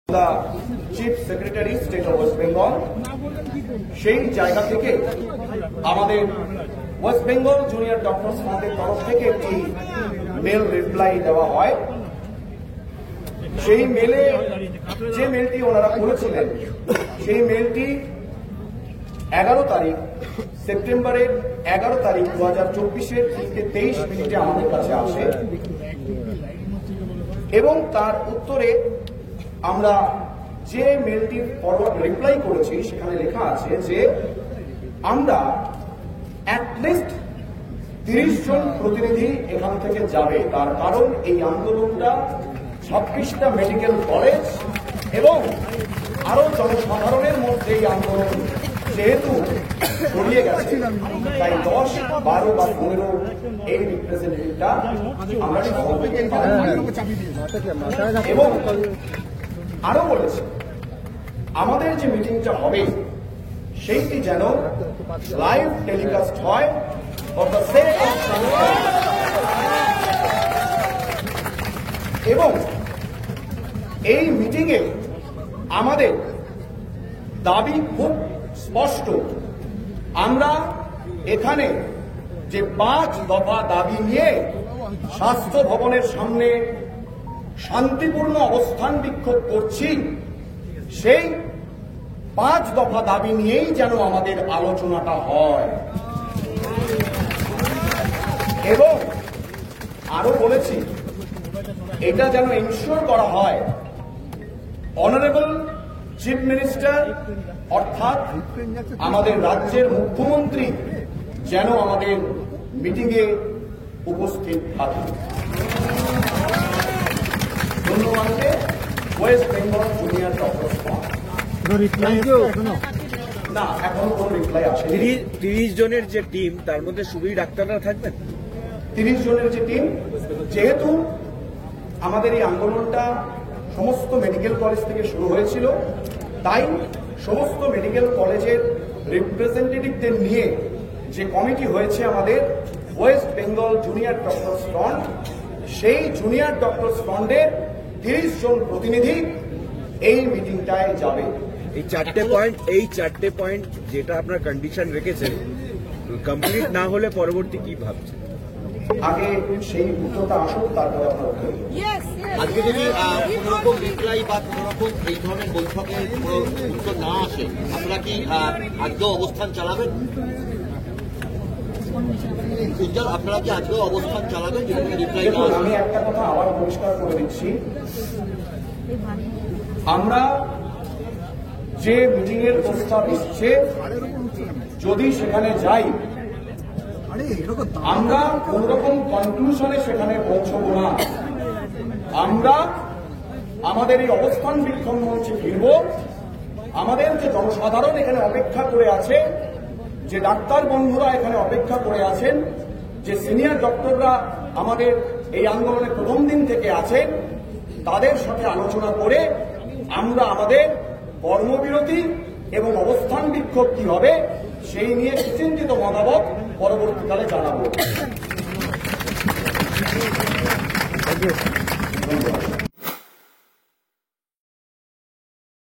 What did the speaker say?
the chief secretary state of West Bengal সেই জায়গা থেকে আমাদের ওয়েস্ট বেঙ্গল জুনিয়র ডক্টরস ফান্ডের তরফ থেকে একটি মেল রিপ্লাই দেওয়া হয়। সেই মেলে যে মেলটি ওনারা করেছিলেন সেই মেলটি 11 তারিখ সেপ্টেম্বরের 11 তারিখ 2024 3:23 আমাদের কাছে আসে এবং তার উত্তরে আমরা যে মেলটির ফরওয়ার্ড রিপ্লাই করেছি সেখানে লেখা আছে যে আমরা অ্যাটলিস্ট 30 জন প্রতিনিধি এখান থেকে যাবে, তার কারণ এই আন্দোলনটা 26টা মেডিকেল কলেজ এবং আরো জনসাধারণের মধ্যে এই আন্দোলন যেহেতু ছড়িয়ে গেছে তাই 10, 12 বা 15 এই রিপ্রেজেন্টেটিভটা আমরা এবং আরো বলেছে আমাদের যে মিটিংটা হবে সেইটি যেন লাইভ টেলিকাস্ট হয় এবং এই মিটিংয়ে আমাদের দাবি খুব স্পষ্ট। আমরা এখানে যে 5 দফা দাবি নিয়ে স্বাস্থ্য ভবনের সামনে শান্তিপূর্ণ অবস্থান বিক্ষোভ করছি সেই 5 দফা দাবি নিয়েই যেন আমাদের আলোচনাটা হয় এবং আরো বলেছি এটা যেন এনশিওর করা হয় অনারেবল চিফ মিনিস্টার অর্থাৎ আমাদের রাজ্যের মুখ্যমন্ত্রী যেন আমাদের মিটিংয়ে উপস্থিত থাকে। ধন্যবাদ। West Bengal junior doctors fund না এখনো কোনো রিপ্লাই আসেনি। 30 জনের যে টিম তার মধ্যে শুধুই ডাক্তাররা থাকবেন। 30 জনের যে টিম, যেহেতু আমাদের এই আন্দোলনটা সমস্ত মেডিকেল কলেজ থেকে শুরু হয়েছিল তাই সমস্ত মেডিকেল কলেজের রিপ্রেজেন্টেটিভদের নিয়ে যে কমিটি হয়েছে আমাদের West Bengal junior doctors fund, সেই জুনিয়র ডক্টরস ফান্ডের 30 জন প্রতিনিধি এই মিটিংটায় যাবে। এই চারটে পয়েন্ট যেটা আপনার কন্ডিশন রেখেছেন কমপ্লিট না হলে পরবর্তী কি ভাবছেন? আগে সেই উত্তরটা আসুক তারপরে আপনার আজকে যদি কোন রকম রিপ্লাই বা কোন রকম এই ধরনের বৈঠকে কোনো উত্তর না আসে আপনারা কি আজকেও অবস্থান চালাবেন? উজ্জ্বল, আপনারা কি আজকেও অবস্থান চালাবেন যদি রিপ্লাই না আসে? আমি একটা কথা আবার পরিষ্কার করে দিচ্ছি, আমরা যে মিটিং এর প্রস্তাব এসছে যদি সেখানে যাই আমরা কোন রকম কনক্লুশনে সেখানে পৌঁছবো না। আমরা আমাদের এই অবস্থান বিক্ষোভ মঞ্চে ফিরব। আমাদের যে জনসাধারণ এখানে অপেক্ষা করে আছে, যে ডাক্তার বন্ধুরা এখানে অপেক্ষা করে আছেন, যে সিনিয়র ডক্টররা আমাদের এই আন্দোলনের প্রথম দিন থেকে আছেন, তাদের সাথে আলোচনা করে আমরা আমাদের কর্মবিরতি এবং অবস্থান বিক্ষোভ কি হবে সেই নিয়ে সুচিন্তিত মতামত পরবর্তীকালে জানাবো।